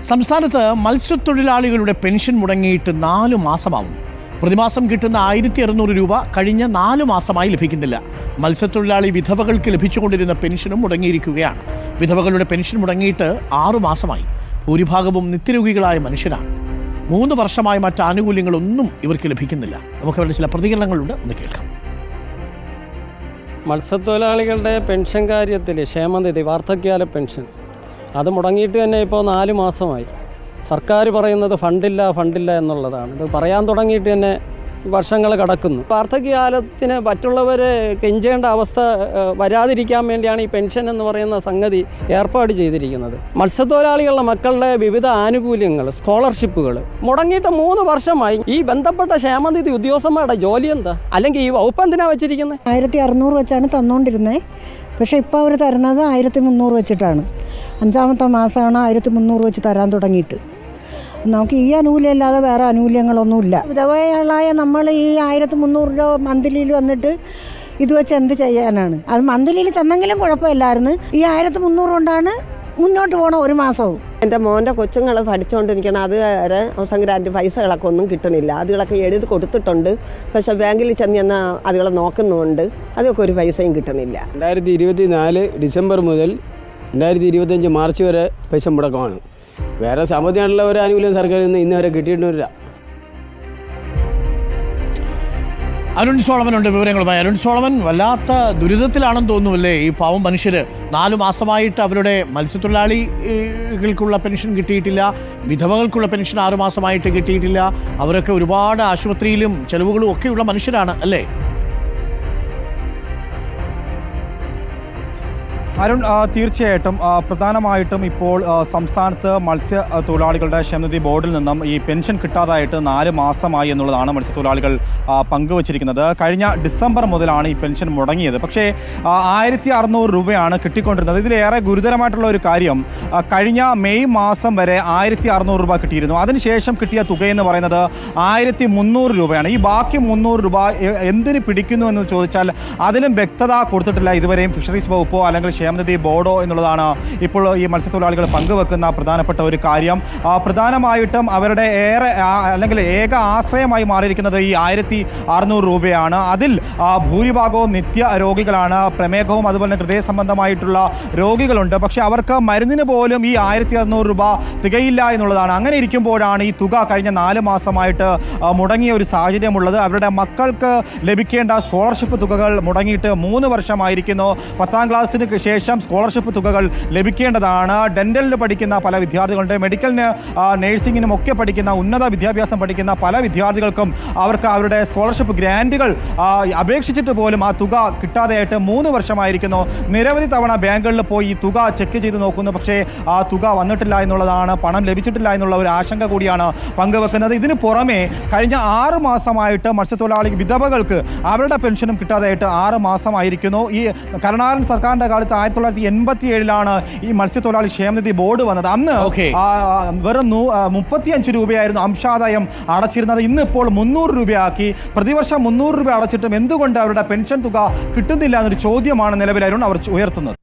സംസ്ഥാനത്ത് മത്സ്യത്തൊഴിലാളികളുടെ പെൻഷൻ മുടങ്ങിയിട്ട് 4 മാസമാവും. പ്രതിമാസം കിട്ടുന്ന 1600 രൂപ കഴിഞ്ഞ 4 മാസമായി ലഭിക്കുന്നില്ല. മത്സ്യത്തൊഴിലാളി വിധവകൾക്ക് ലഭിച്ചുകൊണ്ടിരുന്ന പെൻഷനും മുടങ്ങിയിരിക്കുകയാണ്. വിധവകളുടെ പെൻഷൻ മുടങ്ങിയിട്ട് 6 മാസമായി. ഭൂരിഭാഗവും നിത്യരോഗികളായ മനുഷ്യരാണ്. 3 വർഷമായി മറ്റ് ആനുകൂല്യങ്ങളൊന്നും ഇവർക്ക് ലഭിക്കുന്നില്ല. നമുക്ക് അവരുടെ ചില പ്രതികരണങ്ങളുണ്ട്, ഒന്ന് കേൾക്കാം. മത്സ്യത്തൊഴിലാളികളുടെ പെൻഷൻ കാര്യത്തിൽ ക്ഷേമനിധി വാർദ്ധക്യകാല പെൻഷൻ അത് മുടങ്ങിയിട്ട് തന്നെ ഇപ്പോൾ 4 മാസമായി. സർക്കാർ പറയുന്നത് ഫണ്ടില്ല എന്നുള്ളതാണ്. ഇത് പറയാൻ തുടങ്ങിയിട്ട് തന്നെ വർഷങ്ങൾ കടക്കുന്നു. വാർദ്ധക്യകാലത്തിന് മറ്റുള്ളവർ കെഞ്ചേണ്ട അവസ്ഥ വരാതിരിക്കാൻ വേണ്ടിയാണ് ഈ പെൻഷൻ എന്ന് പറയുന്ന സംഗതി ഏർപ്പാട് ചെയ്തിരിക്കുന്നത്. മത്സ്യത്തൊഴിലാളികളുടെ മക്കളുടെ വിവിധ ആനുകൂല്യങ്ങൾ, സ്കോളർഷിപ്പുകൾ മുടങ്ങിയിട്ട് 3 വർഷമായി. ഈ ബന്ധപ്പെട്ട ക്ഷേമനിധി ഉദ്യോഗസ്ഥന്മാരുടെ ജോലി എന്താ? അല്ലെങ്കിൽ ഈ വകുപ്പ് എന്തിനാണ് വെച്ചിരിക്കുന്നത്? 1600 വെച്ചാണ് തന്നുകൊണ്ടിരുന്നത്. പക്ഷേ ഇപ്പോൾ അവർ തരുന്നത് 1300 വെച്ചിട്ടാണ്. 5ാമത്തെ മാസമാണ് 1300 വെച്ച് തരാൻ തുടങ്ങിയിട്ട്. നമുക്ക് ഈ ആനുകൂല്യം അല്ലാതെ വേറെ ആനുകൂല്യങ്ങളൊന്നുമില്ല. വിധവകളായ നമ്മൾ ഈ 1300 രൂപ മന്ത്ലിയിൽ വന്നിട്ട് ഇത് വെച്ച് എന്ത് ചെയ്യാനാണ്? അത് മന്ത്ലിയിൽ തന്നെങ്കിലും കുഴപ്പമില്ലായിരുന്നു. ഈ 1300 കൊണ്ടാണ് മുന്നോട്ട് പോകണം 1 മാസവും. എൻ്റെ മോൻ്റെ കൊച്ചുങ്ങൾ പഠിച്ചുകൊണ്ടിരിക്കണം. അത് വരെ സംക്രാന്തി പൈസകളൊക്കെ ഒന്നും കിട്ടണില്ല. അതുകളൊക്കെ എഴുതി കൊടുത്തിട്ടുണ്ട്. പക്ഷേ ബാങ്കിൽ ചെന്ന് അതുകളെ നോക്കുന്നുണ്ട്. അതൊക്കെ ഒരു പൈസയും കിട്ടണില്ല. 2024 ഡിസംബർ മുതൽ 2025 മാർച്ച് വരെ പൈസ മുടക്കമാണ്. വേറെ സാമ്പത്തികമായിട്ടുള്ള ഒരു ആനുകൂല്യം സർക്കാരിൽ നിന്ന് ഇന്ന് വരെ കിട്ടിയിട്ടില്ല. അരുൺ സോളമനുണ്ട് വിവരങ്ങളുമായി. അരുൺ സോളമൻ, വല്ലാത്ത ദുരിതത്തിലാണെന്ന് തോന്നുമല്ലേ ഈ പാവം മനുഷ്യർ? 4 മാസമായിട്ട് അവരുടെ മത്സ്യത്തൊഴിലാളികൾക്കുള്ള പെൻഷൻ കിട്ടിയിട്ടില്ല, വിധവകൾക്കുള്ള പെൻഷൻ 6 മാസമായിട്ട് കിട്ടിയിട്ടില്ല. അവരൊക്കെ ഒരുപാട് ആശുപത്രിയിലും ചെലവുകളും ഒക്കെയുള്ള മനുഷ്യരാണ് അല്ലേ? അരുൺ, തീർച്ചയായിട്ടും പ്രധാനമായിട്ടും ഇപ്പോൾ സംസ്ഥാനത്ത് മത്സ്യത്തൊഴിലാളികളുടെ ക്ഷേമനിധി ബോർഡിൽ നിന്നും ഈ പെൻഷൻ കിട്ടാതായിട്ട് 4 മാസമായി എന്നുള്ളതാണ് മത്സ്യത്തൊഴിലാളികൾ പങ്കുവച്ചിരിക്കുന്നത്. കഴിഞ്ഞ ഡിസംബർ മുതലാണ് ഈ പെൻഷൻ മുടങ്ങിയത്. പക്ഷേ 1600 രൂപയാണ് കിട്ടിക്കൊണ്ടിരുന്നത്. ഇതിലേറെ ഗുരുതരമായിട്ടുള്ള ഒരു കാര്യം, കഴിഞ്ഞ മെയ് മാസം വരെ 1600 രൂപ കിട്ടിയിരുന്നു. അതിനുശേഷം കിട്ടിയ തുകയെന്ന് പറയുന്നത് 1300 രൂപയാണ്. ഈ ബാക്കി 300 രൂപ എന്തിന് പിടിക്കുന്നു എന്ന് ചോദിച്ചാൽ അതിലും വ്യക്തത കൊടുത്തിട്ടില്ല ഇതുവരെയും ഫിഷറീസ് വകുപ്പോ അല്ലെങ്കിൽ ക്ഷേമനിധി ബോർഡോ എന്നുള്ളതാണ് ഇപ്പോൾ ഈ മത്സ്യത്തൊഴിലാളികൾ പങ്കുവെക്കുന്ന പ്രധാനപ്പെട്ട ഒരു കാര്യം. പ്രധാനമായിട്ടും അവരുടെ അല്ലെങ്കിൽ ഏക ആശ്രയമായി മാറിയിരിക്കുന്നത് ഈ 1600 രൂപയാണ്. അതിൽ ഭൂരിഭാഗവും നിത്യ രോഗികളാണ്. പ്രമേഹവും അതുപോലെ ഹൃദയ സംബന്ധമായിട്ടുള്ള രോഗികളുണ്ട്. പക്ഷെ അവർക്ക് മരുന്നിന് പോലും ഈ 1600 രൂപ തികയില്ല എന്നുള്ളതാണ്. അങ്ങനെ ഇരിക്കുമ്പോഴാണ് ഈ തുക കഴിഞ്ഞ 4 മാസമായിട്ട് മുടങ്ങിയ ഒരു സാഹചര്യമുള്ളത്. അവരുടെ മക്കൾക്ക് ലഭിക്കേണ്ട സ്കോളർഷിപ്പ് തുകകൾ മുടങ്ങിയിട്ട് 3 വർഷമായിരിക്കുന്നു. 10ാം ക്ലാസ്സിന് ശേഷം സ്കോളർഷിപ്പ് തുകകൾ ലഭിക്കേണ്ടതാണ്. ഡെന്റലിന് പഠിക്കുന്ന പല വിദ്യാർത്ഥികളുണ്ട്, മെഡിക്കലിന് നഴ്സിംഗിനും ഒക്കെ പഠിക്കുന്ന ഉന്നത വിദ്യാഭ്യാസം പഠിക്കുന്ന പല വിദ്യാർത്ഥികൾക്കും അവർക്ക് അവരുടെ സ്കോളർഷിപ്പ് ഗ്രാൻറ്റുകൾ അപേക്ഷിച്ചിട്ട് പോലും ആ തുക കിട്ടാതെയായിട്ട് 3 വർഷമായിരിക്കുന്നു. നിരവധി തവണ ബാങ്കുകളിൽ പോയി ഈ തുക ചെക്ക് ചെയ്ത് നോക്കുന്നു. പക്ഷേ ആ തുക വന്നിട്ടില്ല എന്നുള്ളതാണ്, പണം ലഭിച്ചിട്ടില്ല എന്നുള്ള ഒരു ആശങ്ക കൂടിയാണ് പങ്കുവെക്കുന്നത്. ഇതിന് പുറമെ കഴിഞ്ഞ 6 മാസമായിട്ട് മത്സ്യത്തൊഴിലാളി വിധവകൾക്ക് അവരുടെ പെൻഷനും കിട്ടാതെയായിട്ട് 6 മാസമായിരിക്കുന്നു. ഈ കരുണാകരൻ സർക്കാരിന്റെ കാലത്ത് 1987 ഈ മത്സ്യത്തൊഴിലാളി ക്ഷേമനിധി ബോർഡ് വന്നത്. അന്ന് വെറും 35 രൂപയായിരുന്നു അംശാദായം അടച്ചിരുന്നത്. ഇന്നിപ്പോൾ 300 രൂപയാക്കി. പ്രതിവർഷം 300 രൂപ അടച്ചിട്ടും എന്തുകൊണ്ട് അവരുടെ പെൻഷൻ തുക കിട്ടുന്നില്ല എന്നൊരു ചോദ്യമാണ് നിലവിൽ അവർ ഉയർത്തുന്നത്.